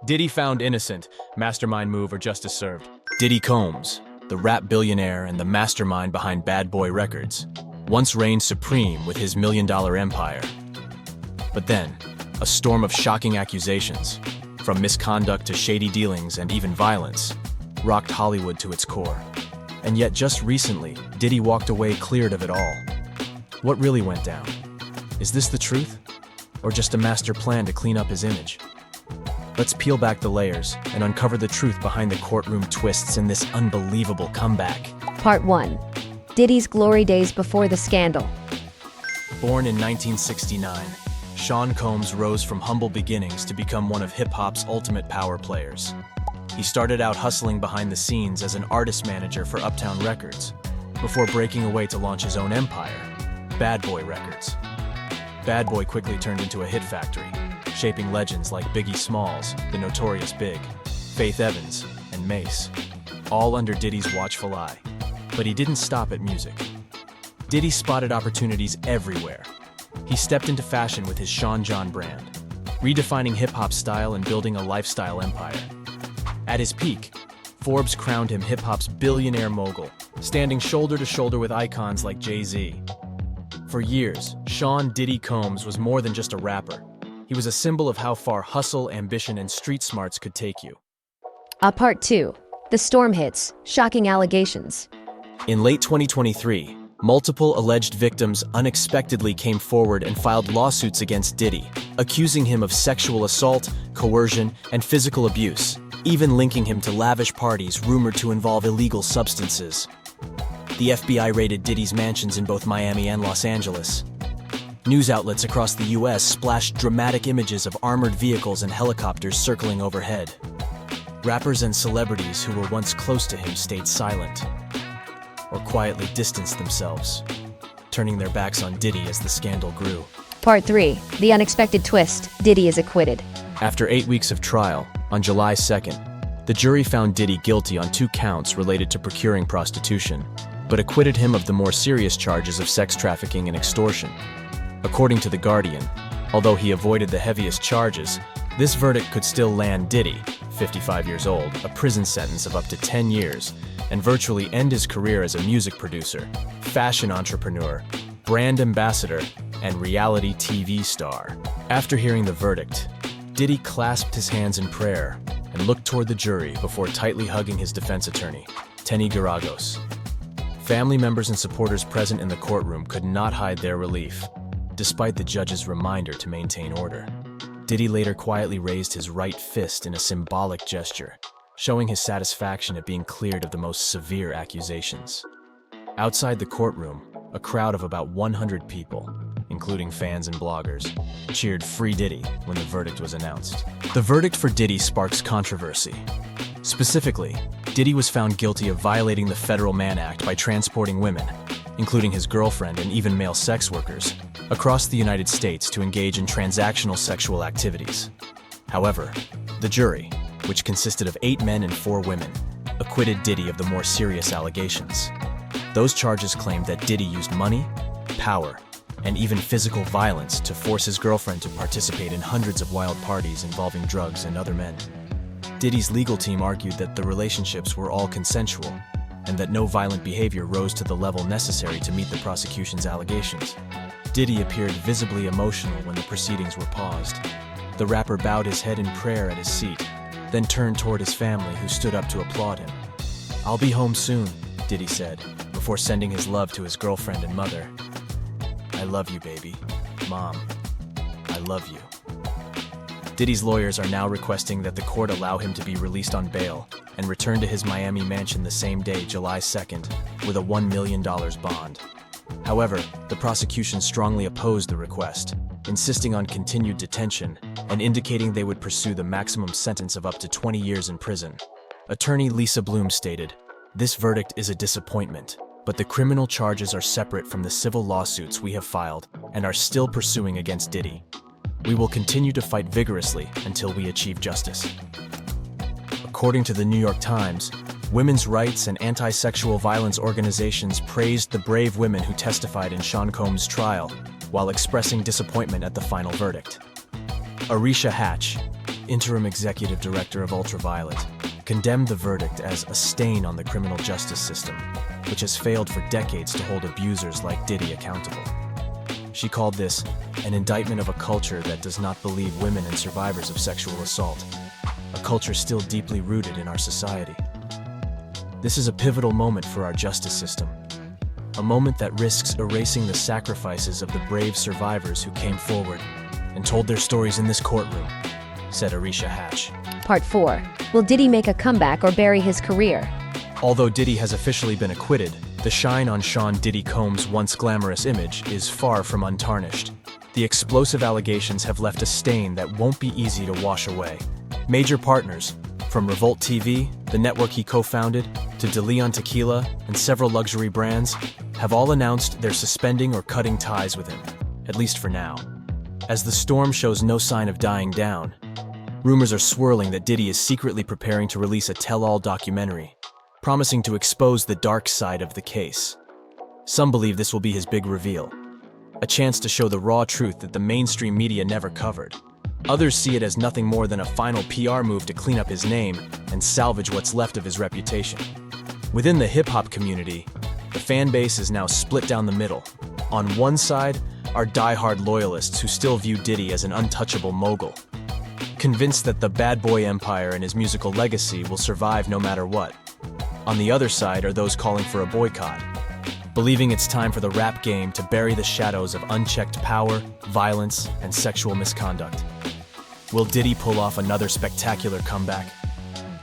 Diddy found innocent, mastermind move or justice served. Diddy Combs, the rap billionaire and the mastermind behind Bad Boy Records, once reigned supreme with his million-dollar empire. But then, a storm of shocking accusations, from misconduct to shady dealings and even violence, rocked Hollywood to its core. And yet just recently, Diddy walked away cleared of it all. What really went down? Is this the truth? Or just a master plan to clean up his image? Let's peel back the layers and uncover the truth behind the courtroom twists in this unbelievable comeback. Part 1. Diddy's glory days before the scandal. Born in 1969, Sean Combs rose from humble beginnings to become one of hip-hop's ultimate power players. He started out hustling behind the scenes as an artist manager for Uptown Records, before breaking away to launch his own empire, Bad Boy Records. Bad Boy quickly turned into a hit factory, shaping legends like Biggie Smalls, the Notorious Big, Faith Evans, and Mace, all under Diddy's watchful eye. But he didn't stop at music. Diddy spotted opportunities everywhere. He stepped into fashion with his Sean John brand, redefining hip-hop style and building a lifestyle empire. At his peak, Forbes crowned him hip-hop's billionaire mogul, standing shoulder to shoulder with icons like Jay-Z. For years, Sean Diddy Combs was more than just a rapper. He was a symbol of how far hustle, ambition, and street smarts could take you. Part 2. The storm hits, shocking allegations. In late 2023, multiple alleged victims unexpectedly came forward and filed lawsuits against Diddy, accusing him of sexual assault, coercion, and physical abuse, even linking him to lavish parties rumored to involve illegal substances. The FBI raided Diddy's mansions in both Miami and Los Angeles. News outlets across the US splashed dramatic images of armored vehicles and helicopters circling overhead. Rappers and celebrities who were once close to him stayed silent, or quietly distanced themselves, turning their backs on Diddy as the scandal grew. Part 3. The unexpected twist. Diddy is acquitted. After 8 weeks of trial, on July 2nd, the jury found Diddy guilty on 2 counts related to procuring prostitution, but acquitted him of the more serious charges of sex trafficking and extortion. According to The Guardian, although he avoided the heaviest charges, this verdict could still land Diddy, 55 years old, a prison sentence of up to 10 years, and virtually end his career as a music producer, fashion entrepreneur, brand ambassador, and reality TV star. After hearing the verdict, Diddy clasped his hands in prayer and looked toward the jury before tightly hugging his defense attorney, Tenny Garagos. Family members and supporters present in the courtroom could not hide their relief, despite the judge's reminder to maintain order. Diddy later quietly raised his right fist in a symbolic gesture, showing his satisfaction at being cleared of the most severe accusations. Outside the courtroom, a crowd of about 100 people, including fans and bloggers, cheered "Free Diddy" when the verdict was announced. The verdict for Diddy sparks controversy. Specifically, Diddy was found guilty of violating the Federal Mann Act by transporting women, including his girlfriend and even male sex workers, across the United States to engage in transactional sexual activities. However, the jury, which consisted of 8 men and 4 women, acquitted Diddy of the more serious allegations. Those charges claimed that Diddy used money, power, and even physical violence to force his girlfriend to participate in hundreds of wild parties involving drugs and other men. Diddy's legal team argued that the relationships were all consensual, and that no violent behavior rose to the level necessary to meet the prosecution's allegations. Diddy appeared visibly emotional when the proceedings were paused. The rapper bowed his head in prayer at his seat, then turned toward his family, who stood up to applaud him. "I'll be home soon," Diddy said, before sending his love to his girlfriend and mother. "I love you, baby. Mom, I love you." Diddy's lawyers are now requesting that the court allow him to be released on bail and return to his Miami mansion the same day, July 2nd, with a $1 million bond. However, the prosecution strongly opposed the request, insisting on continued detention and indicating they would pursue the maximum sentence of up to 20 years in prison. Attorney Lisa Bloom stated, "This verdict is a disappointment, but the criminal charges are separate from the civil lawsuits we have filed and are still pursuing against Diddy. We will continue to fight vigorously until we achieve justice." According to the New York Times, women's rights and anti-sexual violence organizations praised the brave women who testified in Sean Combs' trial, while expressing disappointment at the final verdict. Arisha Hatch, interim executive director of Ultraviolet, condemned the verdict as a stain on the criminal justice system, which has failed for decades to hold abusers like Diddy accountable. She called this an indictment of a culture that does not believe women and survivors of sexual assault, a culture still deeply rooted in our society. This is a pivotal moment for our justice system, a moment that risks erasing the sacrifices of the brave survivors who came forward and told their stories in this courtroom, said Arisha Hatch. Part 4. Will Diddy make a comeback or bury his career? Although Diddy has officially been acquitted, the shine on Sean Diddy Combs' once glamorous image is far from untarnished. The explosive allegations have left a stain that won't be easy to wash away. Major partners, from Revolt TV, the network he co-founded, to De Leon Tequila and several luxury brands, have all announced they're suspending or cutting ties with him, at least for now. As the storm shows no sign of dying down, rumors are swirling that Diddy is secretly preparing to release a tell-all documentary, promising to expose the dark side of the case. Some believe this will be his big reveal, a chance to show the raw truth that the mainstream media never covered. Others see it as nothing more than a final PR move to clean up his name and salvage what's left of his reputation. Within the hip-hop community, the fan base is now split down the middle. On one side are die-hard loyalists who still view Diddy as an untouchable mogul, convinced that the bad boy empire and his musical legacy will survive no matter what. On the other side are those calling for a boycott, believing it's time for the rap game to bury the shadows of unchecked power, violence, and sexual misconduct. Will Diddy pull off another spectacular comeback,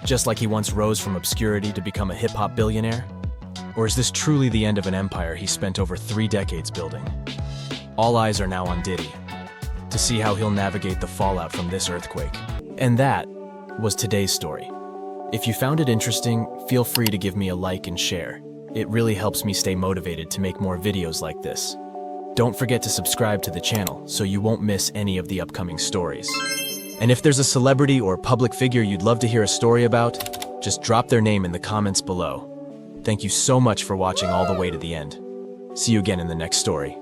just like he once rose from obscurity to become a hip-hop billionaire? Or is this truly the end of an empire he spent over 3 decades building? All eyes are now on Diddy, to see how he'll navigate the fallout from this earthquake. And that was today's story. If you found it interesting, feel free to give me a like and share. It really helps me stay motivated to make more videos like this. Don't forget to subscribe to the channel so you won't miss any of the upcoming stories. And if there's a celebrity or public figure you'd love to hear a story about, just drop their name in the comments below. Thank you so much for watching all the way to the end. See you again in the next story.